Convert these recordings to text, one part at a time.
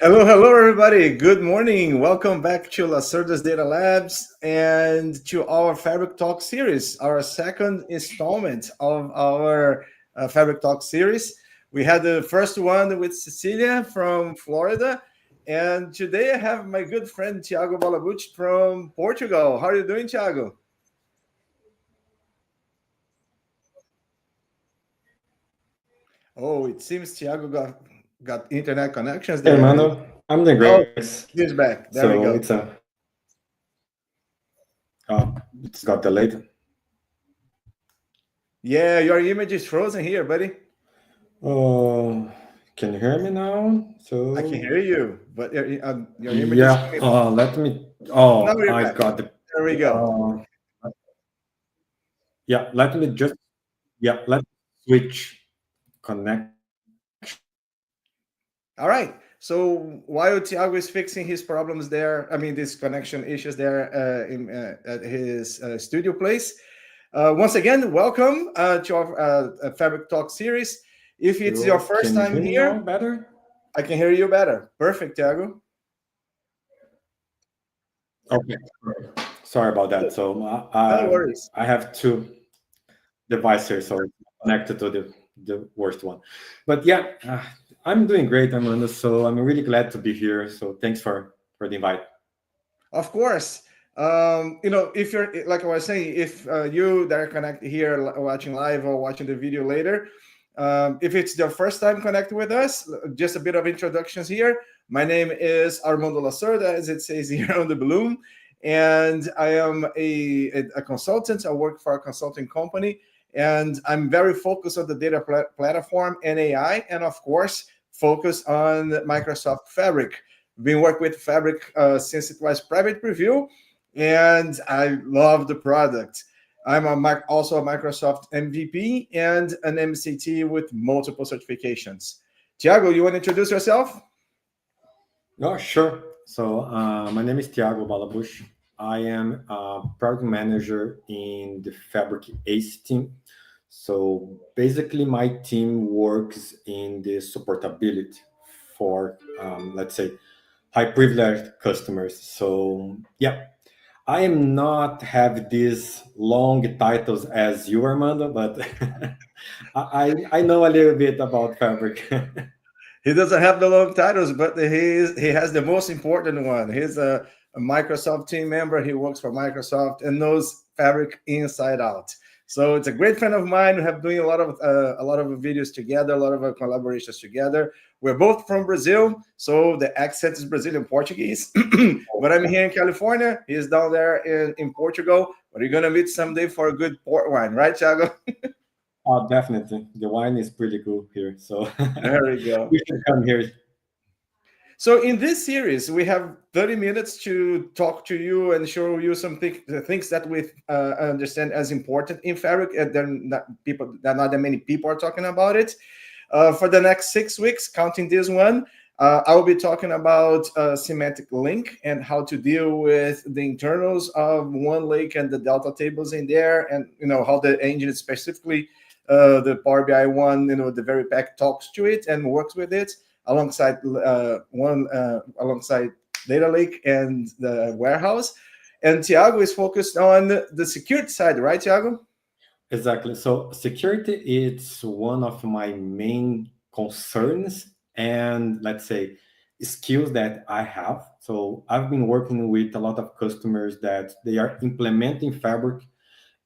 Hello, everybody. Good morning. Welcome back to Lacerda's Data Labs and to our Fabric Talk series, our second installment of our Fabric Talk series. We had the first one with Cecilia from Florida, and today I have my good friend Tiago Balabucci from Portugal. How are you doing, Tiago? Oh, it seems Tiago got internet connections there. Hey, Mano. I'm doing great. Oh, he's back. There we go. It's got delayed. Yeah, your image is frozen here, buddy. Can you hear me now? So I can hear you, but your image is... let me... Oh, I got it. There we go. Let me just... let's switch connect. All right. So while Tiago is fixing his problems there, these connection issues there at his studio place, once again, welcome to our Fabric Talk series. If it's your first time here, better? I can hear you better. Perfect, Tiago. Okay. Sorry about that. So no worries. I have two devices, so connected to the worst one. But I'm doing great, Amanda, so I'm really glad to be here. So thanks for the invite. Of course. If you're, like I was saying, if you that are connected here watching live or watching the video later, if it's your first time connected with us, just a bit of introductions here. My name is Armando Lacerda, as it says here on the balloon, and I am a consultant. I work for a consulting company, and I'm very focused on the data platform and AI, and of course, focus on Microsoft Fabric. We've been working with Fabric since it was private preview, and I love the product. I'm also a Microsoft MVP and an MCT with multiple certifications. Tiago, you want to introduce yourself? Oh, sure. So my name is Tiago Balabucci. I am a product manager in the Fabric ACE team. So basically, my team works in the supportability for, let's say, high privileged customers. So I am not have these long titles as you, Armando, but I know a little bit about Fabric. He doesn't have the long titles, but he has the most important one. He's a Microsoft team member. He works for Microsoft and knows Fabric inside out. So it's a great friend of mine. We have doing a lot of videos together, a lot of collaborations together. We're both from Brazil, so the accent is Brazilian Portuguese. But I'm here in California. He's down there in Portugal. But you're gonna meet someday for a good port wine, right, Thiago? Oh, definitely. The wine is pretty good here, so There we go. you should come here. So in this series, we have 30 minutes to talk to you and show you some the things that we understand as important in Fabric, and then not that many people are talking about it. For the next 6 weeks, counting this one, I will be talking about semantic link and how to deal with the internals of OneLake and the Delta tables in there, and how the engine specifically, the Power BI one, the very pack talks to it and works with it alongside alongside Data Lake and the warehouse. And Thiago is focused on the security side, right, Thiago? Exactly. So security is one of my main concerns and, let's say, skills that I have. So I've been working with a lot of customers that they are implementing Fabric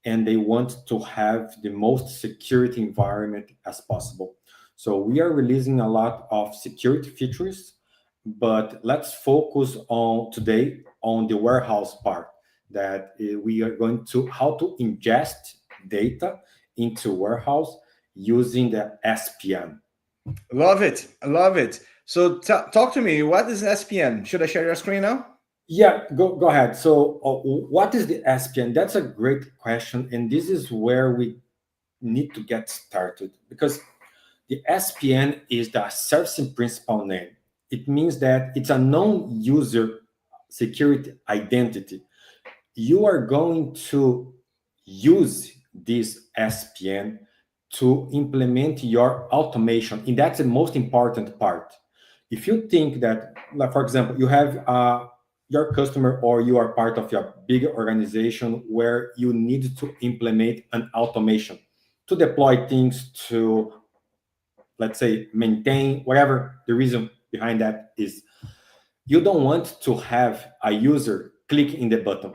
and they want to have the most security environment as possible. So we are releasing a lot of security features, but let's focus on today on the warehouse part, that we are going to how to ingest data into warehouse using the SPN. Love it. I love it. So talk to me. What is SPN? Should I share your screen now? Yeah, go ahead. So, what is the SPN? That's a great question, and this is where we need to get started because the SPN is the servicing principal name. It means that it's a non-user security identity. You are going to use this SPN to implement your automation, and that's the most important part. If you think that, like, for example, you have your customer or you are part of your big organization where you need to implement an automation to deploy things, to, let's say, maintain, whatever the reason behind that is, you don't want to have a user click in the button.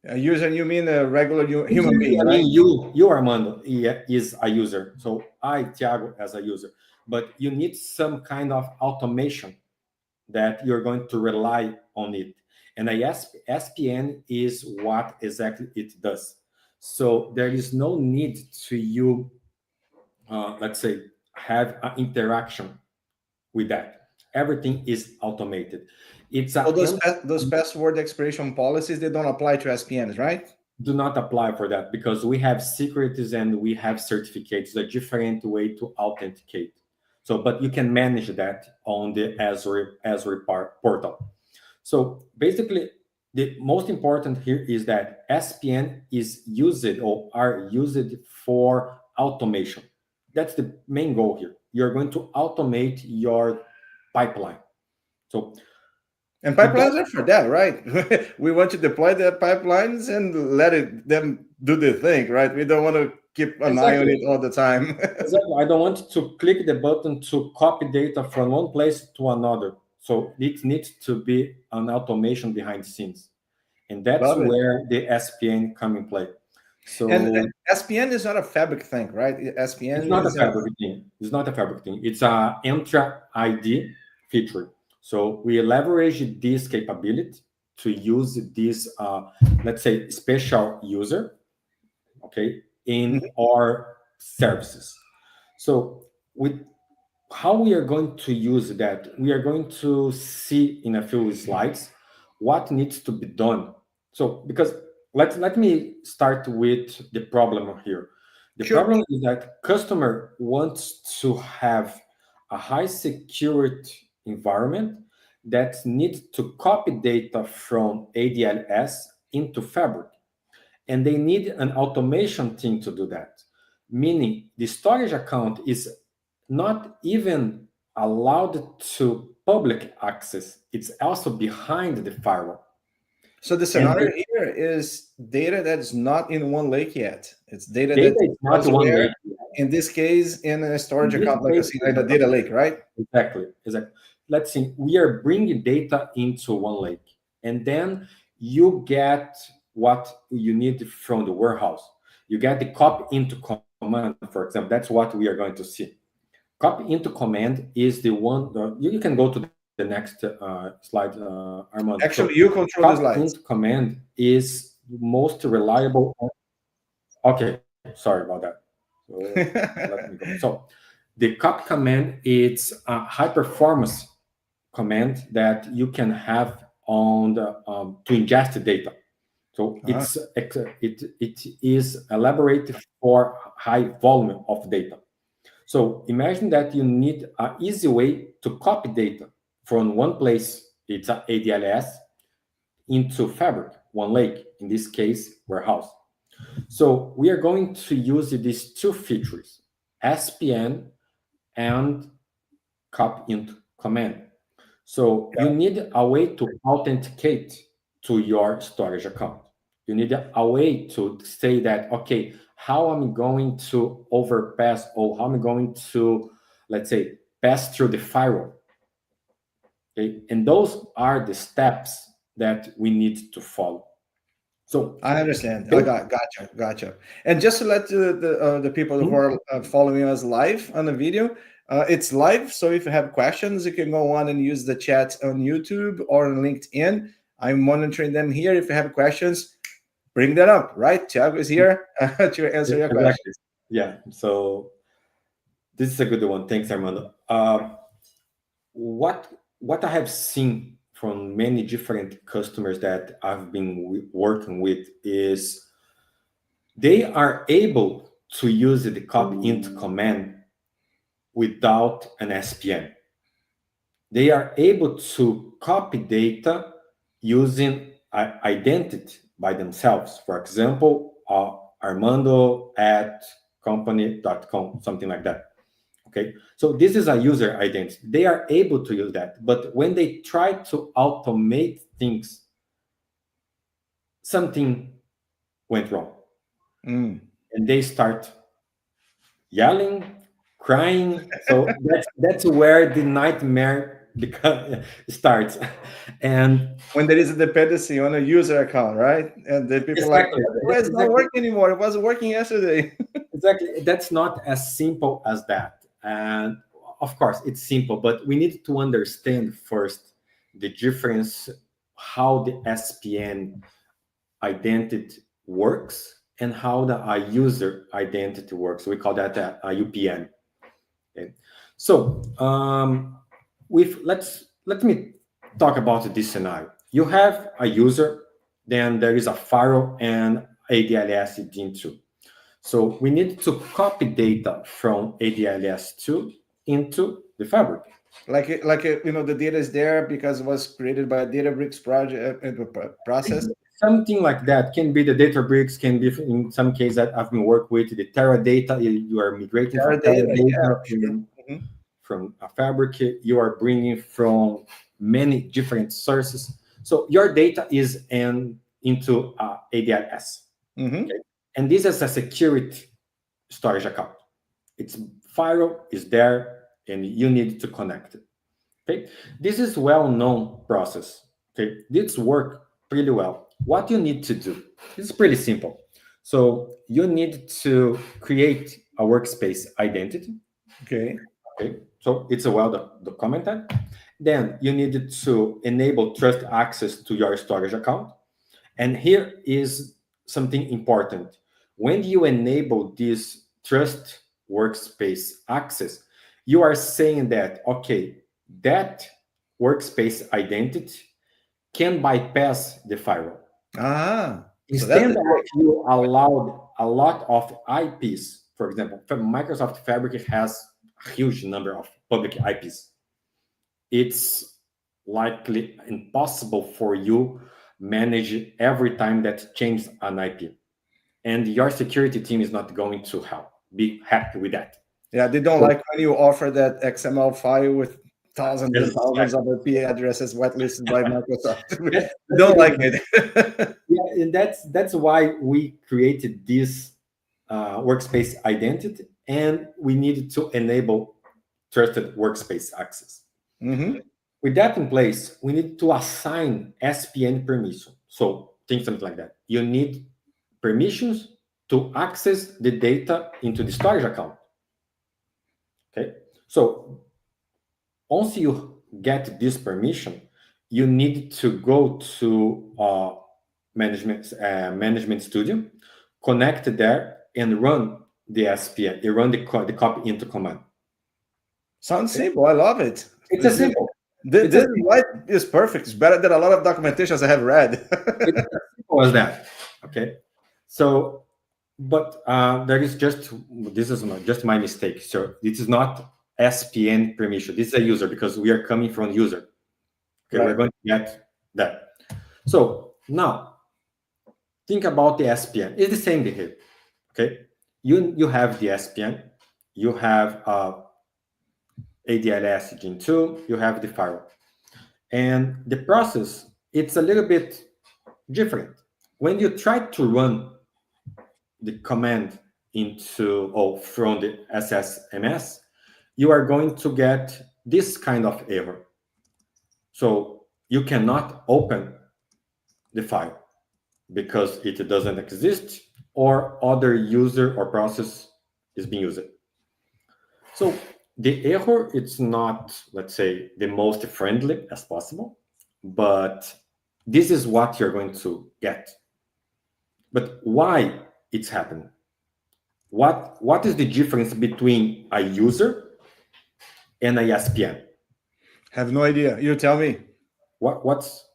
A user, you mean a regular human Usually, being, I right? mean, you Armando, is a user. So I, Thiago, as a user. But you need some kind of automation that you're going to rely on it. And a SPN is what exactly it does. So there is no need to you, let's say, have an interaction with that. Everything is automated. It's So a those password expiration policies, they don't apply to SPNs, right? do not apply for that because we have secrets and we have certificates, a different way to authenticate. So, but you can manage that on the Azure portal. So basically, the most important here is that SPN is used or are used for automation. That's the main goal here. You're going to automate your pipeline. So And with that, pipelines are for that, right? We want to deploy the pipelines and them do the thing, right? We don't want to keep an eye on exactly. it all the time. Exactly. I don't want to click the button to copy data from one place to another. So it needs to be an automation behind the scenes. And that's Love it. where the SPN come in play. And So SPN is not a fabric thing, right? it's SPN not a is fabric thing. It's not a fabric thing. It's a Entra ID feature. So we leverage this capability to use this, let's say, special user, okay, in our services. So with how we are going to use that, we are going to see in a few slides what needs to be done. So because let me start with the problem here. The sure. problem is that customer wants to have a high security environment that needs to copy data from ADLS into Fabric, and they need an automation team to do that, meaning the storage account is not even allowed to public access. It's also behind the firewall. So the And scenario here is data that's not in OneLake yet. It's data data that's is not one elsewhere. lake. In this case, in a storage In this account, like case, like a data lake, right? exactly. Let's see. We are bringing data into one lake, and then you get what you need from the warehouse. you get the copy into command, for example. That's what we are going to see. Copy into command is the one, you can go to the next slide, Armando. So Actually, you control the copy into slides. command is most reliable. Okay, sorry about that. So let me go. So the copy command is a high performance command that you can have on the to ingest the data. So it is elaborated for high volume of data. So imagine that you need an easy way to copy data from one place, it's a ADLS, into Fabric, one lake, in this case, warehouse. So we are going to use these two features, SPN and copy into command. So you need a way to authenticate to your storage account. You need a way to say that, okay, how I'm going to overpass or how I'm going to, let's say, pass through the firewall. Okay? And those are the steps that we need to follow. So I understand. I gotcha. And just to let the people who are following us live on the video, it's live. So if you have questions, you can go on and use the chat on YouTube or on LinkedIn. I'm monitoring them here. If you have questions, bring that up. Right, Thiago is here to answer your questions. Yeah. So this is a good one. Thanks, Armando. What I have seen from many different customers that I've been working with is they are able to use the copy into command without an SPN. They are able to copy data using identity by themselves. For example, Armando at company.com, something like that. Okay, so this is a user identity. They are able to use that, but when they try to automate things, something went wrong, and they start yelling, crying. So that's where the nightmare starts. And when there is a dependency on a user account, right? And the people exactly, like, it's not working anymore. It wasn't working yesterday. Exactly. That's not as simple as that. And of course, it's simple, but we need to understand first the difference, how the SPN identity works and how the user identity works. We call that a UPN. Okay. So let me talk about this scenario. You have a user, then there is a firewall and ADLS into. So we need to copy data from ADLS2 into the Fabric. The data is there because it was created by a Databricks project process. Something like that can be the Databricks, can be in some cases that I've been working with the Teradata. You are migrating from Teradata from a Fabric. You are bringing from many different sources. So your data is into ADLS. Okay? And this is a security storage account. Its firewall is there, and you need to connect it. Okay, this is well-known process. Okay, this work pretty well. What you need to do is pretty simple. So you need to create a workspace identity. Okay, so it's a well documented. Then you need to enable trust access to your storage account. And here is something important. When you enable this trust workspace access, you are saying that, okay, that workspace identity can bypass the firewall. Instead of you allowed a lot of IPs, for example, Microsoft Fabric has a huge number of public IPs. It's likely impossible for you manage every time that changes an IP. And your security team is not going to be happy with that. Yeah, they don't like when you offer that XML file with thousands and thousands of IP addresses whitelisted by Microsoft. They don't like it. Yeah, and that's why we created this workspace identity, and we needed to enable trusted workspace access. With that in place, we need to assign SPN permission. So think something like that. You need permissions to access the data into the storage account. Okay, so once you get this permission, you need to go to management studio, connect there, and run the SPN. You run the copy into command. Sounds simple. I love it. It's a simple. This white is perfect. It's better than a lot of documentations I have read. It's as simple as that. Okay, so but there is just this is just my mistake. So this is not SPN permission. This is a user because we are coming from user. Okay, Right. we're going to get that. So now think about the SPN. It's the same behavior. Okay, you have the SPN, you have ADLS Gen 2, you have the firewall, and the process it's a little bit different. When you try to run the command into or from the SSMS, you are going to get this kind of error. So you cannot open the file because it doesn't exist or other user or process is being used. So the error, it's not, let's say, the most friendly as possible, but this is what you're going to get. But why it's happening? What is the difference between a user and a SPN? Have no idea. You tell me. What's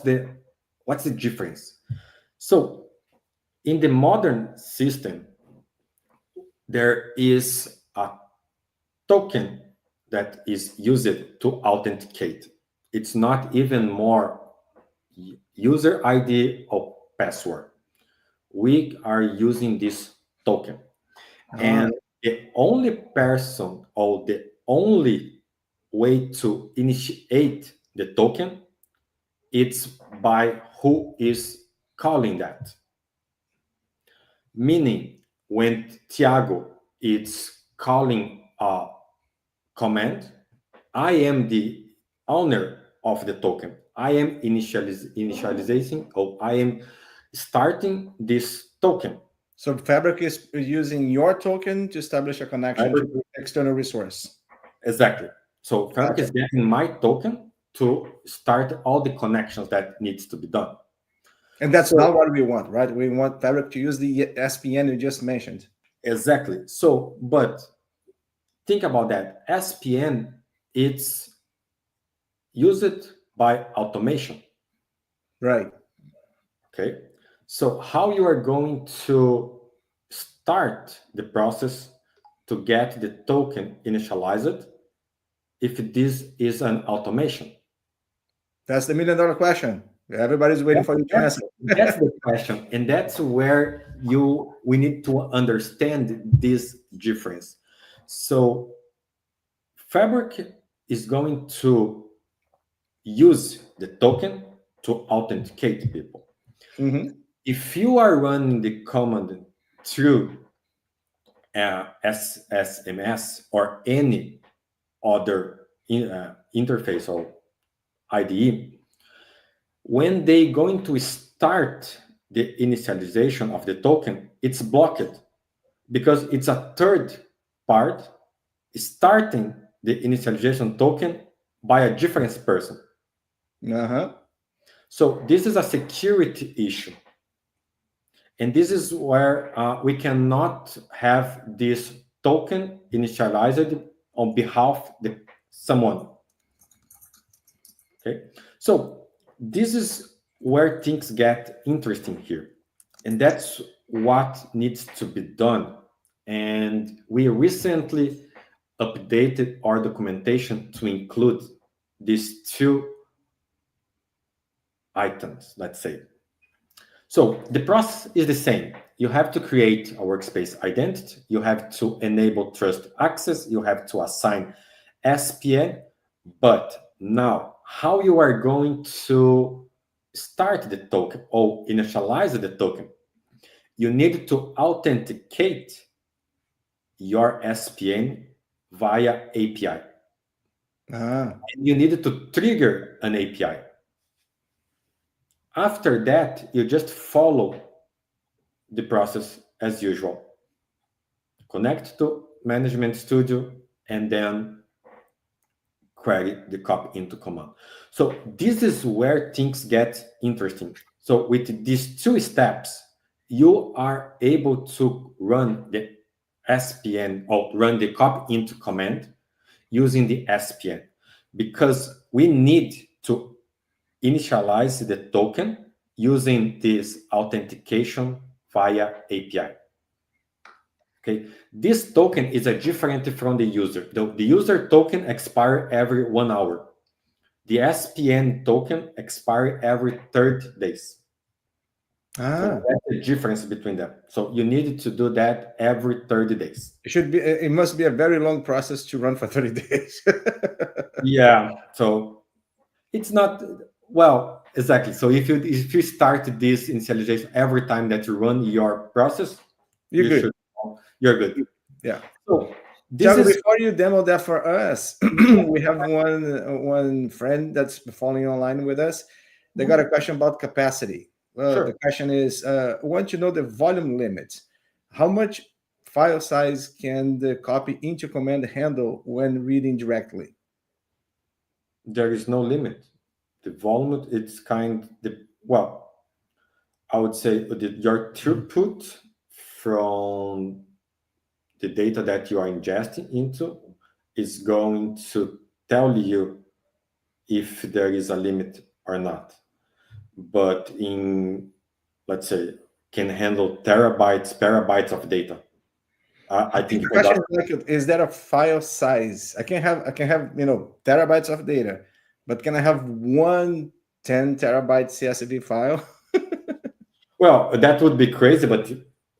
the difference? So in the modern system, there is a token that is used to authenticate. It's not even more user ID or password. We are using this token. And the only person or the only way to initiate the token, it's by who is calling that. Meaning, when Thiago is calling a command, I am the owner of the token. I am initializing, or I am starting this token. So Fabric is using your token to establish a connection to the external resource. Exactly. So Fabric is getting my token to start all the connections that needs to be done. And that's not what we want, right? We want Fabric to use the SPN you just mentioned. Exactly. So, but think about that. SPN, it's used by automation. Right. Okay. So how you are going to start the process to get the token initialized if this is an automation? That's the $1 million question. Everybody's waiting for you to answer. That's the question. And that's where we need to understand this difference. So Fabric is going to use the token to authenticate people. Mm-hmm. If you are running the command through SSMS or any other interface or IDE, when they going to start the initialization of the token, it's blocked because it's a third part starting the initialization token by a different person. Uh-huh. So this is a security issue. And this is where we cannot have this token initialized on behalf of someone. Okay, so this is where things get interesting here. And that's what needs to be done. And we recently updated our documentation to include these two items, let's say. So the process is the same. You have to create a workspace identity. You have to enable trust access. You have to assign SPN. But now, how you are going to start the token or initialize the token? You need to authenticate your SPN via API. And you need to trigger an API. After that, you just follow the process as usual. Connect to Management Studio and then query the copy into command. So this is where things get interesting. So with these two steps, you are able to run the SPN or run the copy into command using the SPN, because we need to initialize the token using this authentication via API. Okay, this token is a different from the user. The user token expire every 1 hour. The SPN token expire every 30 days. So that's the difference between them. So you need to do that every 30 days. It must be a very long process to run for 30 days. Yeah. So it's not, well, exactly. So if you start this initialization every time that you run your process, You're good. You're good. Yeah. So Thiago, before you demo that for us, we have one friend that's following online with us. They got a question about capacity. Sure. The question is, want to know the volume limit. How much file size can the copy into command handle when reading directly? There is no limit. The volume, it's well, I would say your throughput from the data that you are ingesting into is going to tell you if there is a limit or not. But let's say, can handle petabytes of data. I think the question is like, is that a file size? I can have terabytes of data, but can I have one 10 terabyte CSV file? Well, that would be crazy, but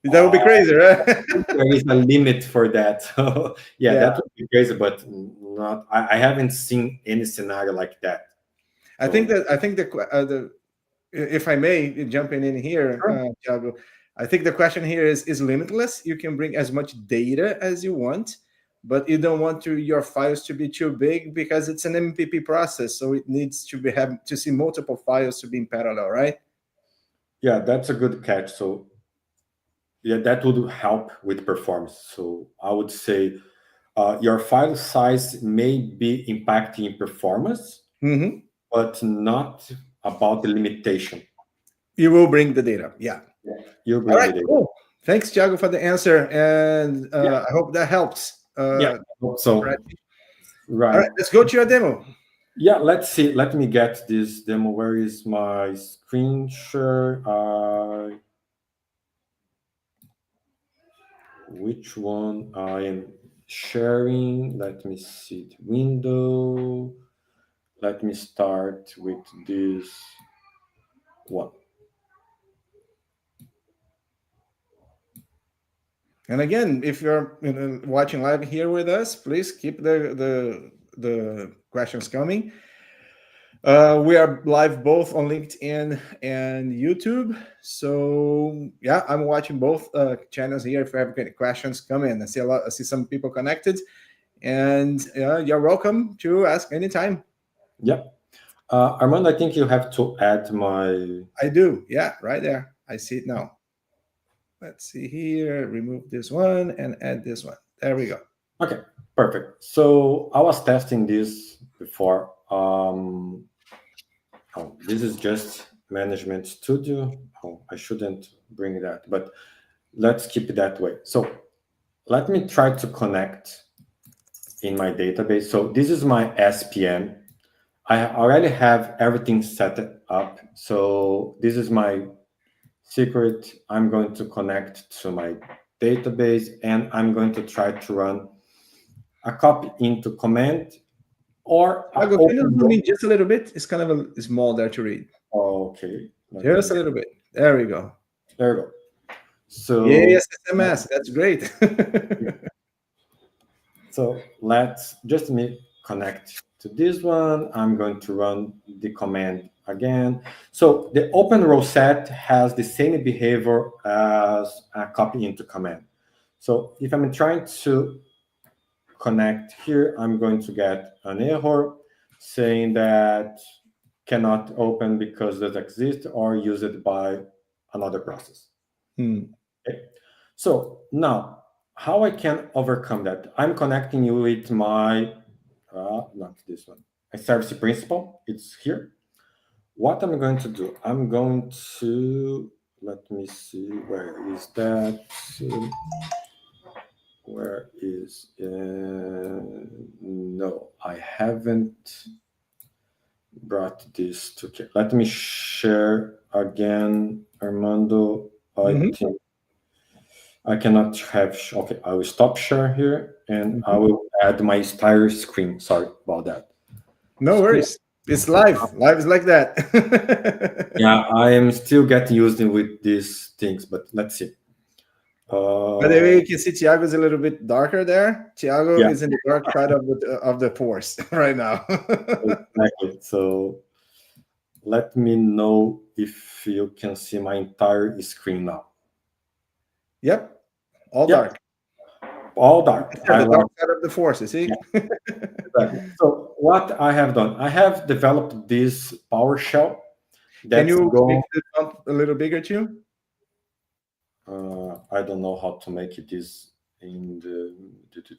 that would be crazy, right? there is a limit for that. So yeah, that would be crazy, but not. I haven't seen any scenario like that. I think the if I may jump in here, Sure. Thiago, I think the question here is limitless. You can bring as much data as you want, but you don't want your files to be too big because it's an MPP process, so it needs to have to see multiple files to be in parallel, right? Yeah, that's a good catch. So yeah, that would help with performance. So I would say your file size may be impacting performance, but not about the limitation. You will bring the data. Yeah. You'll bring the data. Cool. Thanks, Thiago, for the answer, and I hope that helps. Yeah. So right. Right. All right, let's go to your demo. Yeah, let's see. Let me get this demo. Where is my screen share? Which one I am sharing? Let me see the window. Let me start with this one. And again, if you're watching live here with us, please keep the questions coming. We are live both on LinkedIn and YouTube. So yeah, I'm watching both channels here. If you have any questions, come in. I see some people connected, and you're welcome to ask anytime. Yeah. Armando, I think you have to add my... I do. Yeah, right there. I see it now. Let's see here. Remove this one and add this one. There we go. Okay, perfect. So I was testing this before. This is just Management Studio. I shouldn't bring that, but let's keep it that way. So let me try to connect in my database. So this is my SPN. I already have everything set up. So this is my secret. I'm going to connect to my database, and I'm going to try to run a copy into command or Can you zoom in just a little bit? It's kind of small there to read. Okay. Just a little bit. There we go. There we go. So yes, SMS. That's great. So let's just me connect to this one. I'm going to run the command again. So the open row set has the same behavior as a copy into command. So if I'm trying to connect here, I'm going to get an error saying that cannot open because it doesn't exist or use it by another process. Okay. So now, how I can overcome that? I'm connecting you with my, not this one, my service principal. It's here. What I'm going to do, I'm going to, let me see, where is that? Where is, no, I haven't brought this to, let me share again, Armando. I think I cannot have, okay, I will stop share here and I will add my entire screen. Sorry about that. No worries. It's live. Live is like that. Yeah, I am still getting used with these things, but let's see. By the way, you can see Tiago is a little bit darker there. Tiago Yeah, is in the dark side of the force right now. exactly. So let me know if you can see my entire screen now. Yep, all Yep, dark. all dark. Yeah, I the love. dark side of the force. You see? Yeah, exactly. So what I have done, I have developed this PowerShell Can that's you make going. the font a little bigger too? I don't know how to make it this in the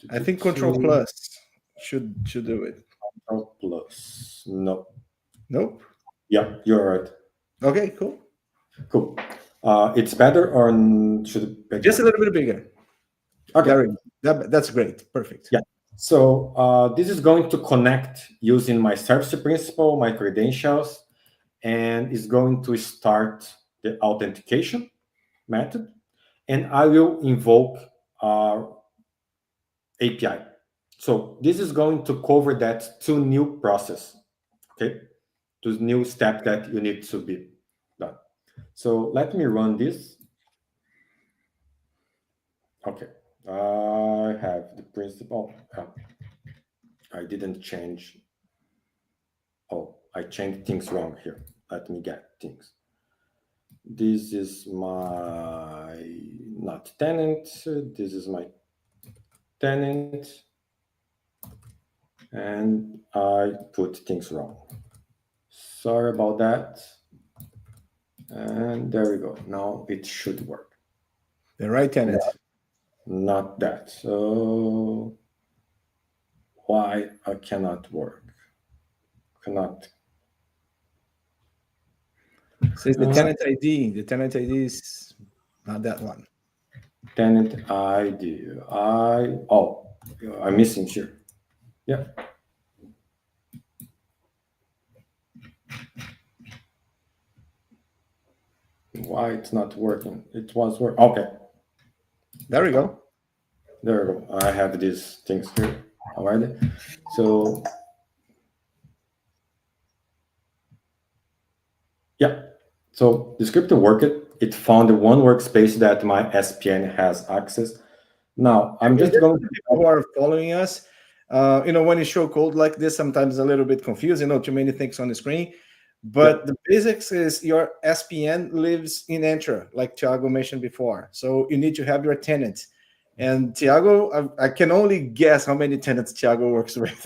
I think Control Plus should do it. Control plus. No. Nope. Yeah, you're right. Okay, cool. Cool. It's better or should it be Just a again? little bit bigger. Okay. There we go. That's great. Perfect. Yeah. So this is going to connect using my service principal, my credentials, and is going to start the authentication method. And I will invoke our API. So this is going to cover that two new process, okay? Two new step that you need to be done. So let me run this. Okay, I have the principal. I didn't change. Oh, I changed things wrong here. Let me get things. This is my not tenant. This is my tenant. And I put things wrong. Sorry about that. And there we go. Now it should work. The right tenant. Not that. So why I cannot work? Cannot. Says the tenant ID. The tenant ID is not that one. Tenant ID. I'm missing here. Yeah. Why it's not working? It was work. Okay. There we go. There we go. I have these things here already. So yeah. So the script worked. It found the one workspace that my SPN has access. Now I'm just going to people who are following us. When you show code like this, sometimes a little bit confused. Too many things on the screen. But the basics is your SPN lives in Entra, like Thiago mentioned before. So you need to have your tenant. And Thiago, I can only guess how many tenants Thiago works with.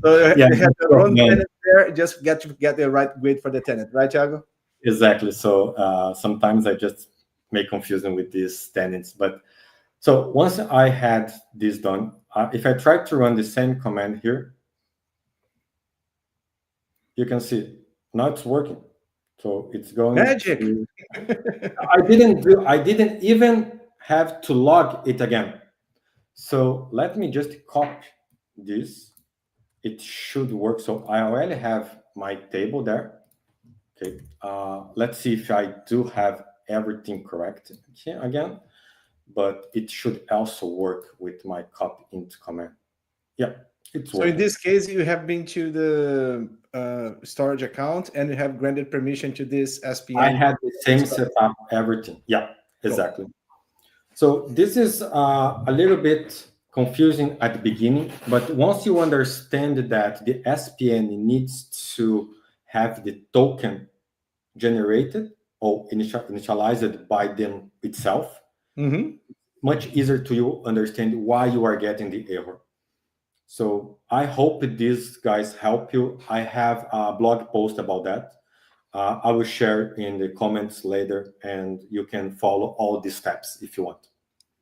So yeah, they have their own tenant there. Just get the right grid for the tenant, right, Thiago? exactly. So sometimes I just make confusion with these tenants. But so once I had this done, if I try to run the same command here, you can see now it's working. So it's going Magic. I didn't even have to log it again. So let me just copy this. It should work. So I already have my table there. Okay. Let's see if I do have everything correct here again. But it should also work with my copy into command. Yeah, it's So working. in this case, you have been to the storage account and you have granted permission to this SPN. I had the same setup, everything. Yeah, exactly. Cool. So this is a little bit confusing at the beginning, but once you understand that the SPN needs to have the token generated or initialized by them itself, much easier to you understand why you are getting the error. So I hope these guys help you. I have a blog post about that. I will share in the comments later, and you can follow all these steps if you want.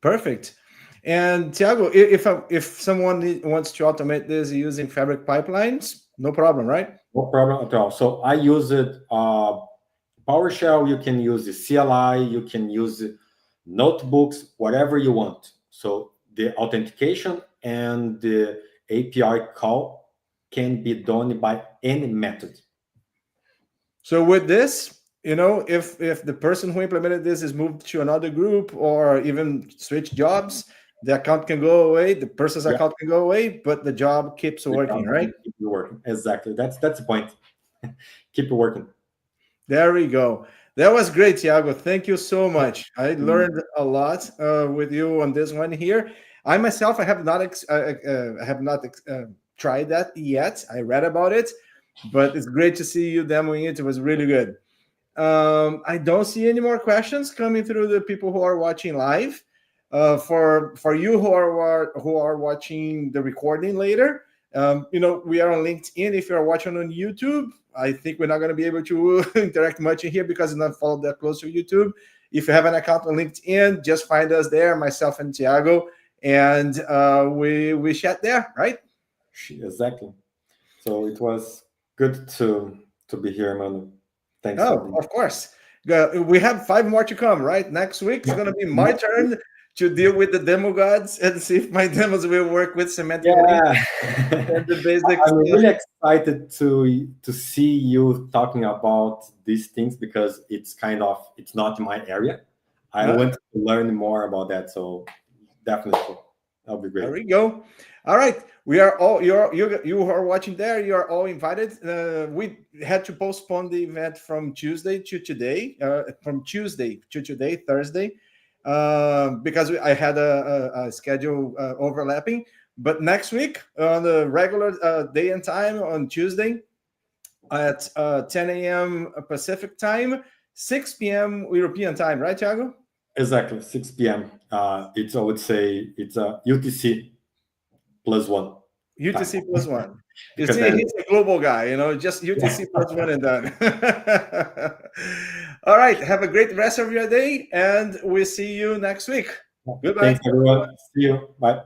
Perfect. And Thiago, if someone wants to automate this using Fabric pipelines, no problem, right? No problem at all. So I use it PowerShell. You can use the CLI. You can use notebooks, whatever you want. So the authentication and the API call can be done by any method. So with this, if the person who implemented this is moved to another group or even switch jobs, the account can go away, the person's account can go away, but the job keeps working, right? Keep working. Exactly. That's the point. Keep working. There we go. That was great, Thiago. Thank you so much. I learned a lot with you on this one here. I myself, I have not tried that yet. I read about it, but it's great to see you demoing it. It was really good. I don't see any more questions coming through the people who are watching live. For you who are watching the recording later, we are on LinkedIn. If you are watching on YouTube, I think we're not going to be able to interact much in here because it's not followed that close to YouTube. If you have an account on LinkedIn, just find us there, myself and Thiago, and we chat there, right? Exactly. So it was good to be here, Manu. Thanks. Oh, of course. We have 5 more to come, right? Next week is going to be my turn to deal with the demo gods and see if my demos will work with semantic links and the basics. I'm really excited to see you talking about these things because it's not my area. I want to learn more about that. So definitely, that'll be great. There we go. All right, we are all you who are watching there. You are all invited. We had to postpone the event from Tuesday to today, Thursday, because I had a schedule overlapping. But next week on the regular day and time on Tuesday at 10 a.m. Pacific time, 6 p.m. European time, right, Thiago? Exactly, 6 p.m. I would say it's a UTC +1. UTC +1. You see, he's a global guy, just UTC +1 and done. All right. Have a great rest of your day, and we'll see you next week. Goodbye. Thanks, everyone. See you. Bye.